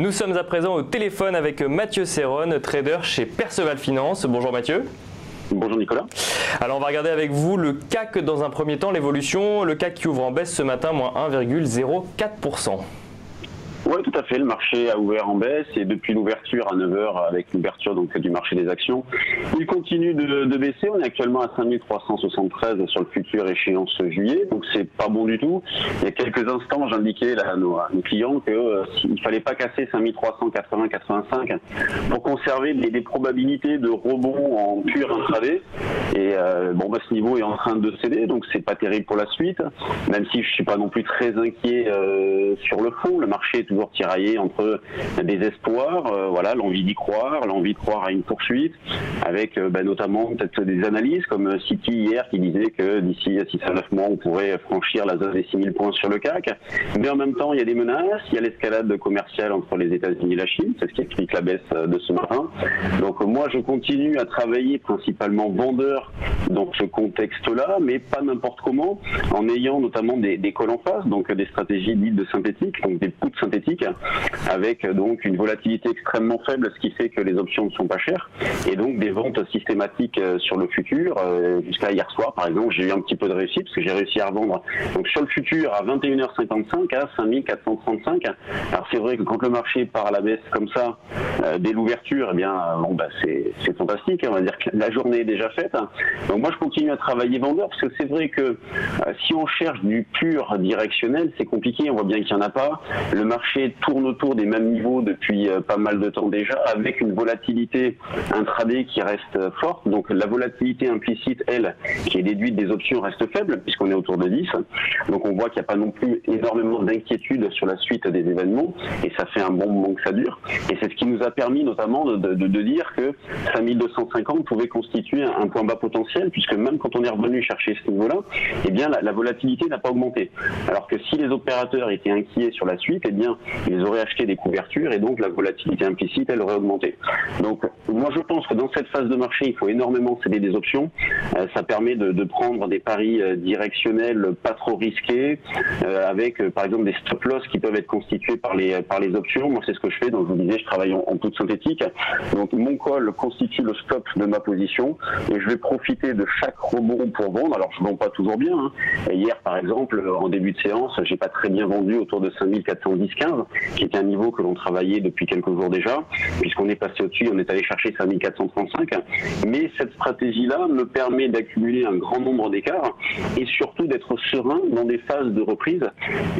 Nous sommes à présent au téléphone avec Mathieu Serron, trader chez Perceval Finance. Bonjour Mathieu. Bonjour Nicolas. Alors on va regarder avec vous le CAC dans un premier temps, l'évolution. Le CAC qui ouvre en baisse ce matin, moins 1,04%. Oui, tout à fait. Le marché a ouvert en baisse et depuis l'ouverture à 9 h, avec l'ouverture donc du marché des actions, il continue de baisser. On est actuellement à 5373 sur le futur échéance juillet, donc c'est pas bon du tout. Il y a quelques instants, j'indiquais à nos clients qu'il ne fallait pas casser 5380-85 pour conserver des probabilités de rebond en pur intraday. Et ce niveau est en train de céder, donc c'est pas terrible pour la suite. Même si je suis pas non plus très inquiet sur le fond, le marché est toujours tiraillé entre des espoirs, l'envie d'y croire, l'envie de croire à une poursuite, avec notamment peut-être des analyses comme Citi hier qui disait que d'ici 6 à 9 mois on pourrait franchir la zone des 6000 points sur le CAC. Mais en même temps il y a des menaces, il y a l'escalade commerciale entre les États-Unis et la Chine, c'est ce qui explique la baisse de ce matin. Donc moi je continue à travailler principalement vendeur dans ce contexte-là, mais pas n'importe comment, en ayant notamment des calls en face, donc des stratégies dites de synthétiques, donc des puts synthétiques, avec donc une volatilité extrêmement faible, ce qui fait que les options ne sont pas chères, et donc des ventes systématiques sur le futur. Jusqu'à hier soir, par exemple, j'ai eu un petit peu de réussite, parce que j'ai réussi à revendre donc sur le futur à 21h55 à 5435. Alors c'est vrai que quand le marché part à la baisse comme ça, dès l'ouverture, c'est fantastique, on va dire que la journée est déjà faite. Donc moi je continue à travailler vendeur, parce que c'est vrai que si on cherche du pur directionnel, c'est compliqué, on voit bien qu'il n'y en a pas. Le marché tourne autour des mêmes niveaux depuis pas mal de temps déjà, avec une volatilité intraday qui reste forte. Donc la volatilité implicite, elle, qui est déduite des options, reste faible, puisqu'on est autour de 10. Donc on voit qu'il n'y a pas non plus énormément d'inquiétude sur la suite des événements, et ça fait un bon moment que ça dure. Et c'est ce qui nous a permis notamment de dire que 5250 pouvait constituer un point bas potentiel, puisque même quand on est revenu chercher ce niveau-là, eh bien la volatilité n'a pas augmenté. Alors que si les opérateurs étaient inquiets sur la suite, eh bien ils auraient acheté des couvertures et donc la volatilité implicite, elle aurait augmenté. Donc moi je pense que dans cette phase de marché, il faut énormément céder des options. Ça permet de prendre des paris directionnels pas trop risqués, avec par exemple des stop loss qui peuvent être constitués par les options. Moi c'est ce que je fais, donc je vous disais, je travaille en toute synthétique. Donc mon call constitue le stop de ma position et je vais profiter de chaque rebond pour vendre. Alors je ne vends pas toujours bien, hein. Hier par exemple, en début de séance, j'ai pas très bien vendu autour de 5410-15, qui est un niveau que l'on travaillait depuis quelques jours déjà, puisqu'on est passé au-dessus, on est allé chercher 5435. Mais cette stratégie-là me permet d'accumuler un grand nombre d'écarts et surtout d'être serein dans des phases de reprise.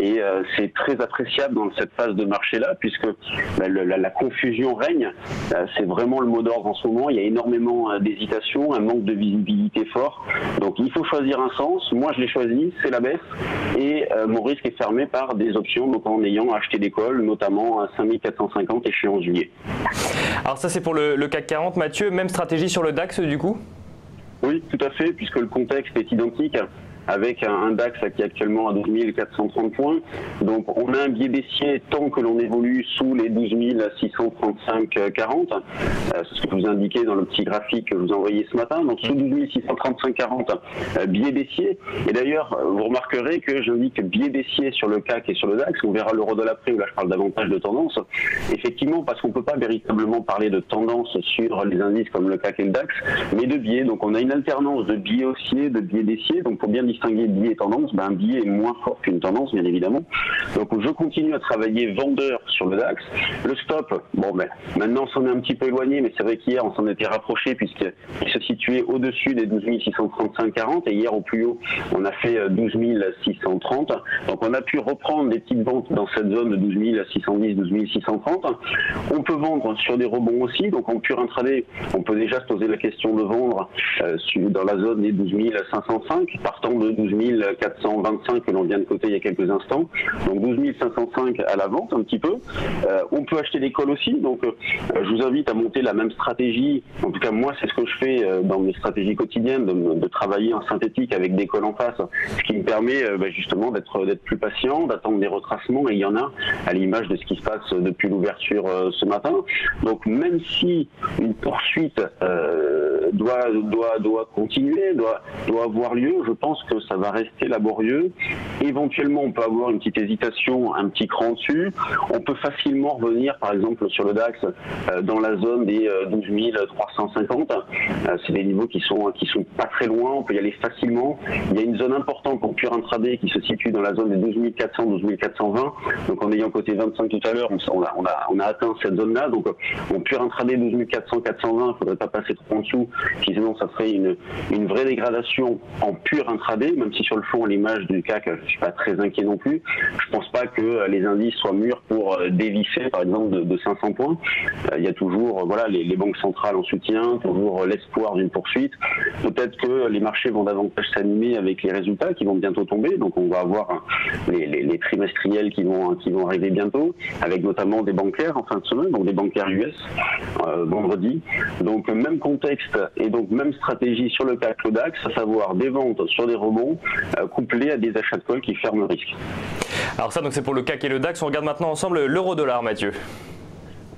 Et c'est très appréciable dans cette phase de marché-là, puisque la confusion règne. C'est vraiment le mot d'ordre en ce moment. Il y a énormément d'hésitation, un manque de visibilité fort. Donc il faut choisir un sens. Moi je l'ai choisi, c'est la baisse. Et mon risque est fermé par des options, donc en ayant acheté des calls, notamment à 5450 échéance juillet. Alors ça c'est pour le CAC 40, Mathieu. Même stratégie sur le DAX du coup? Oui, tout à fait, puisque le contexte est identique, avec un DAX qui est actuellement à 12 430 points. Donc on a un biais baissier tant que l'on évolue sous les 12 635,40. C'est ce que je vous indiquais dans le petit graphique que je vous ai envoyé ce matin. Donc sous 12 635,40, biais baissier. Et d'ailleurs, vous remarquerez que j'indique biais baissier sur le CAC et sur le DAX. On verra l'euro dollar après, où là je parle davantage de tendance. Effectivement, parce qu'on ne peut pas véritablement parler de tendance sur les indices comme le CAC et le DAX, mais de biais. Donc on a une alternance de biais haussier, de biais baissier. Donc pour bien distinguer biais et tendance, un biais est moins fort qu'une tendance, bien évidemment. Donc je continue à travailler vendeur sur le DAX. Le stop, maintenant on s'en est un petit peu éloigné, mais c'est vrai qu'hier on s'en était rapproché puisqu'il se situait au-dessus des 12 635,40 et hier au plus haut on a fait 12 630. Donc on a pu reprendre des petites ventes dans cette zone de 12 610, 12 630. On peut vendre sur des rebonds aussi, donc en pur intraday, on peut déjà se poser la question de vendre dans la zone des 12 505, partant de 12 425 que l'on vient de coter il y a quelques instants. Donc 12 505 à la vente un petit peu. On peut acheter des calls aussi, donc je vous invite à monter la même stratégie. En tout cas moi c'est ce que je fais dans mes stratégies quotidiennes, de travailler en synthétique avec des calls en face, ce qui me permet justement d'être plus patient, d'attendre des retracements, et il y en a à l'image de ce qui se passe depuis l'ouverture ce matin. Donc même si une poursuite doit continuer, doit avoir lieu, je pense ça va rester laborieux. Éventuellement, on peut avoir une petite hésitation, un petit cran dessus. On peut facilement revenir, par exemple, sur le DAX, dans la zone des 12 350. C'est des niveaux qui sont pas très loin. On peut y aller facilement. Il y a une zone importante pour pur intraday qui se situe dans la zone des 12 400, 12 420. Donc, en ayant côté 25 tout à l'heure, on a atteint cette zone-là. Donc, en pur intraday 12 400, 420, il ne faudrait pas passer trop en dessous. Sinon, ça ferait une vraie dégradation en pur intraday, même si sur le fond, à l'image du CAC, je ne suis pas très inquiet non plus. Je ne pense pas que les indices soient mûrs pour dévisser, par exemple, de 500 points. Il y a toujours les banques centrales en soutien, toujours l'espoir d'une poursuite. Peut-être que les marchés vont davantage s'animer avec les résultats qui vont bientôt tomber. Donc, on va avoir les trimestriels qui vont arriver bientôt, avec notamment des bancaires en fin de semaine, donc des bancaires US, vendredi. Donc, même contexte et donc même stratégie sur le CAC, le DAX, à savoir des ventes sur des rebonds couplés à des achats de call qui ferment le risque. Alors ça, donc c'est pour le CAC et le DAX. On regarde maintenant ensemble l'euro-dollar, Mathieu.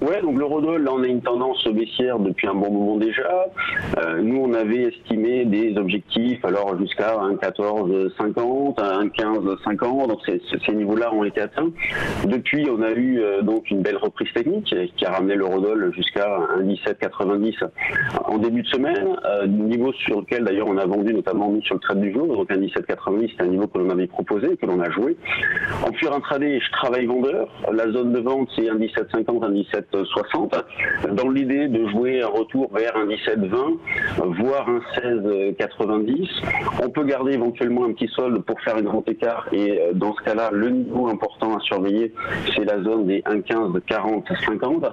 Ouais, donc l'eurodoll, là on a une tendance baissière depuis un bon moment déjà. Nous on avait estimé des objectifs alors jusqu'à 1,1450, 1,1550, donc ces niveaux-là ont été atteints. Depuis on a eu donc une belle reprise technique qui a ramené l'eurodoll jusqu'à 1,1790 en début de semaine, niveau sur lequel d'ailleurs on a vendu notamment mis sur le trade du jour, donc 1,1790 c'est un niveau que l'on avait proposé, que l'on a joué. En pur intraday, je travaille vendeur, la zone de vente c'est 1,1750, 1,1760, dans l'idée de jouer un retour vers un 17,20, voire un 16,90. On peut garder éventuellement un petit solde pour faire une grande écart et dans ce cas-là, le niveau important à surveiller, c'est la zone des 1,15, 40, 50.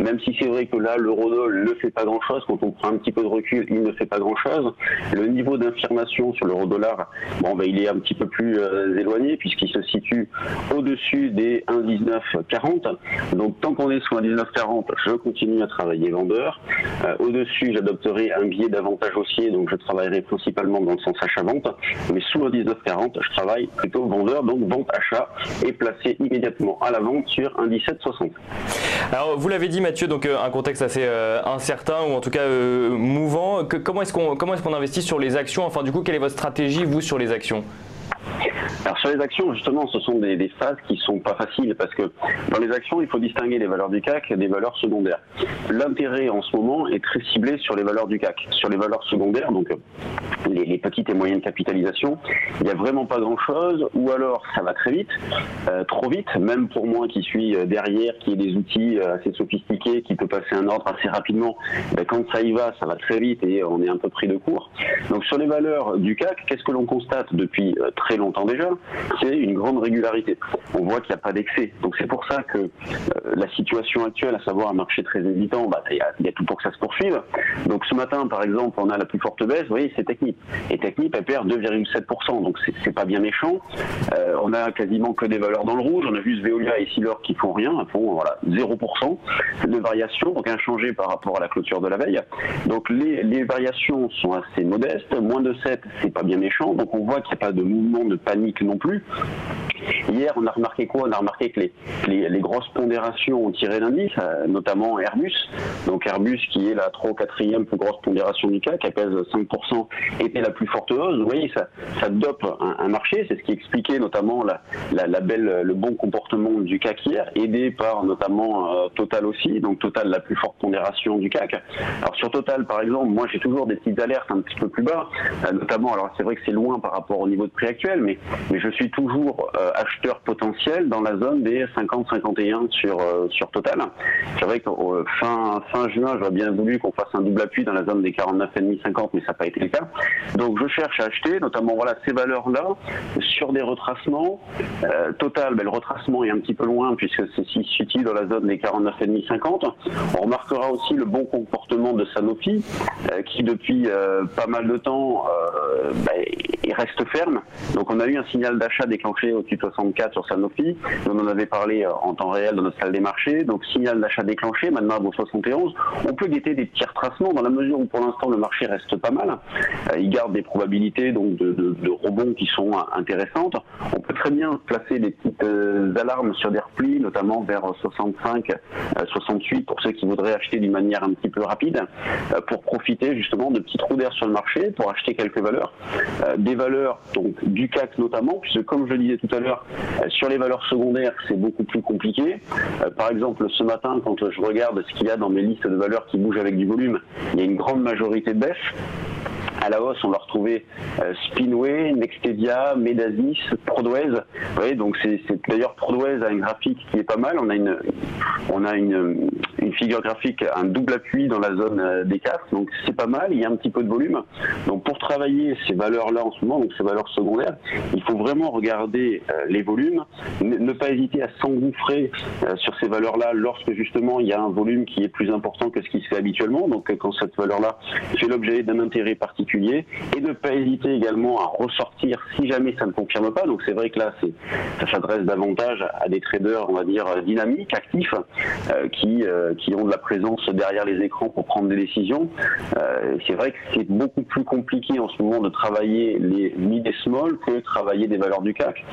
Même si c'est vrai que là, l'eurodoll ne fait pas grand-chose, quand on prend un petit peu de recul, il ne fait pas grand-chose. Le niveau d'infirmation sur l'euro-dollar, il est un petit peu plus éloigné puisqu'il se situe au-dessus des 1,19, 40. Donc tant qu'on est sous 1,19, 40, je continue à travailler vendeur. Au-dessus, j'adopterai un biais d'avantage haussier, donc je travaillerai principalement dans le sens achat-vente. Mais sous un 19,40, je travaille plutôt vendeur, donc vente-achat, et placé immédiatement à la vente sur un 17,60. Alors, vous l'avez dit, Mathieu, donc un contexte assez incertain, ou en tout cas mouvant. Comment est-ce qu'on investit sur les actions? Enfin, du coup, quelle est votre stratégie, vous, sur les actions? Alors sur les actions, justement, ce sont des phases qui sont pas faciles parce que dans les actions, il faut distinguer les valeurs du CAC des valeurs secondaires. L'intérêt en ce moment est très ciblé sur les valeurs du CAC. Sur les valeurs secondaires, donc les petites et moyennes capitalisations, il n'y a vraiment pas grand-chose, ou alors ça va très vite, trop vite, même pour moi qui suis derrière, qui ai des outils assez sophistiqués, qui peut passer un ordre assez rapidement, quand ça y va, ça va très vite et on est un peu pris de court. Donc sur les valeurs du CAC, qu'est-ce que l'on constate depuis très longtemps déjà? C'est une grande régularité. On voit qu'il n'y a pas d'excès. Donc c'est pour ça que la situation actuelle, à savoir un marché très hésitant, il y a tout pour que ça se poursuive. Donc ce matin, par exemple, on a la plus forte baisse, vous voyez, c'est Technip. Et Technip, elle perd 2,7%, donc c'est pas bien méchant. On a quasiment que des valeurs dans le rouge. On a juste Veolia et Silor qui font rien, elles font 0% de variation, donc inchangé par rapport à la clôture de la veille. Donc les variations sont assez modestes. Moins de 7, c'est pas bien méchant. Donc on voit qu'il n'y a pas de mouvement de panique non plus. Hier, on a remarqué quoi? On a remarqué que les grosses pondérations ont tiré l'indice, notamment Airbus. Donc Airbus, qui est la 3 ou 4e plus grosse pondération du CAC, qui pèse 5%, était la plus forte hausse. Vous voyez, ça dope un marché. C'est ce qui expliquait notamment le bon comportement du CAC hier, aidé par notamment Total aussi. Donc Total, la plus forte pondération du CAC. Alors sur Total, par exemple, moi j'ai toujours des petites alertes un petit peu plus bas, notamment, alors c'est vrai que c'est loin par rapport au niveau de prix actuel, mais je suis toujours acheteur potentiel dans la zone des 50-51 sur Total. C'est vrai que fin juin, j'aurais bien voulu qu'on fasse un double appui dans la zone des 49,5-50, mais ça n'a pas été le cas. Donc je cherche à acheter, notamment ces valeurs-là, sur des retracements. Total, le retracement est un petit peu loin puisque c'est se situe dans la zone des 49,5-50. On remarquera aussi le bon comportement de Sanofi, qui depuis pas mal de temps reste ferme. Donc on a eu un signal d'achat déclenché au-dessus 68,64 sur Sanofi. On en avait parlé en temps réel dans notre salle des marchés. Donc signal d'achat déclenché, maintenant à 71. On peut guetter des petits retracements dans la mesure où pour l'instant le marché reste pas mal. Il garde des probabilités donc de rebonds qui sont intéressantes. On peut très bien placer des petites alarmes sur des replis, notamment vers 65, 68 pour ceux qui voudraient acheter d'une manière un petit peu rapide, pour profiter justement de petits trous d'air sur le marché, pour acheter quelques valeurs. Des valeurs donc du CAC notamment, puisque comme je le disais tout à l'heure, sur les valeurs secondaires, c'est beaucoup plus compliqué. Par exemple, ce matin, quand je regarde ce qu'il y a dans mes listes de valeurs qui bougent avec du volume, il y a une grande majorité de baisse. À la hausse, on va retrouver Spinway, Nextedia, Medasis, Prodways. Oui, donc c'est d'ailleurs Prodways a un graphique qui est pas mal. On a une figure graphique, un double appui dans la zone des 4, donc c'est pas mal. Il y a un petit peu de volume. Donc pour travailler ces valeurs-là en ce moment, donc ces valeurs secondaires, il faut vraiment regarder les volumes, ne pas hésiter à s'engouffrer sur ces valeurs-là lorsque justement il y a un volume qui est plus important que ce qui se fait habituellement. Donc quand cette valeur-là fait l'objet d'un intérêt particulier, et ne pas hésiter également à ressortir si jamais ça ne confirme pas. Donc c'est vrai que là, ça s'adresse davantage à des traders, on va dire, dynamiques, actifs, qui ont de la présence derrière les écrans pour prendre des décisions. C'est vrai que c'est beaucoup plus compliqué en ce moment de travailler les mid et small que travailler des valeurs du CAC.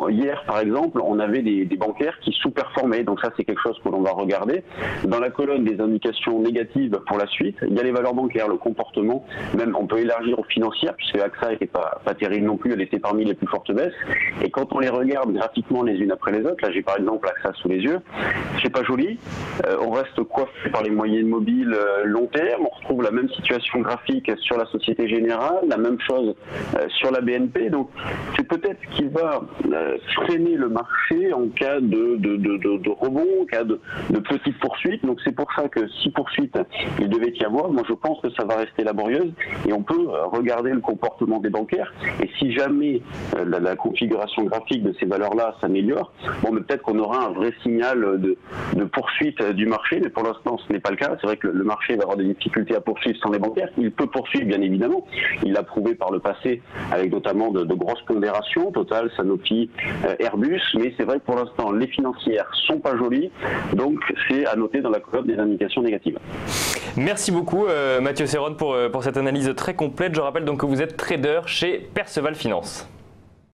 Hier, par exemple, on avait des bancaires qui sous-performaient. Donc ça, c'est quelque chose que l'on va regarder. Dans la colonne des indications négatives pour la suite, il y a les valeurs bancaires, le comportement, même on peut élargir aux financières, puisque AXA n'était pas terrible non plus, elle était parmi les plus fortes baisses. Et quand on les regarde graphiquement les unes après les autres, là j'ai par exemple AXA sous les yeux, c'est pas joli. On reste coiffé par les moyennes mobiles long terme, on retrouve la même situation graphique sur la Société Générale, la même chose sur la BNP. Donc c'est peut-être ce qui va freiner le marché en cas de rebond, en cas de petites poursuites. Donc c'est pour ça que si poursuite il devait y avoir, moi je pense que ça va rester laborieuse. Et on peut regarder le comportement des bancaires. Et si jamais la configuration graphique de ces valeurs-là s'améliore, bon, mais peut-être qu'on aura un vrai signal de poursuite du marché. Mais pour l'instant, ce n'est pas le cas. C'est vrai que le marché va avoir des difficultés à poursuivre sans les bancaires. Il peut poursuivre, bien évidemment. Il l'a prouvé par le passé, avec notamment de grosses pondérations, Total, Sanofi, Airbus. Mais c'est vrai que pour l'instant, les financières sont pas jolies. Donc, c'est à noter dans la colonne des indications négatives. Merci beaucoup, Mathieu Serron, pour cette analyse très complète. Je rappelle donc que vous êtes trader chez Perceval Finance.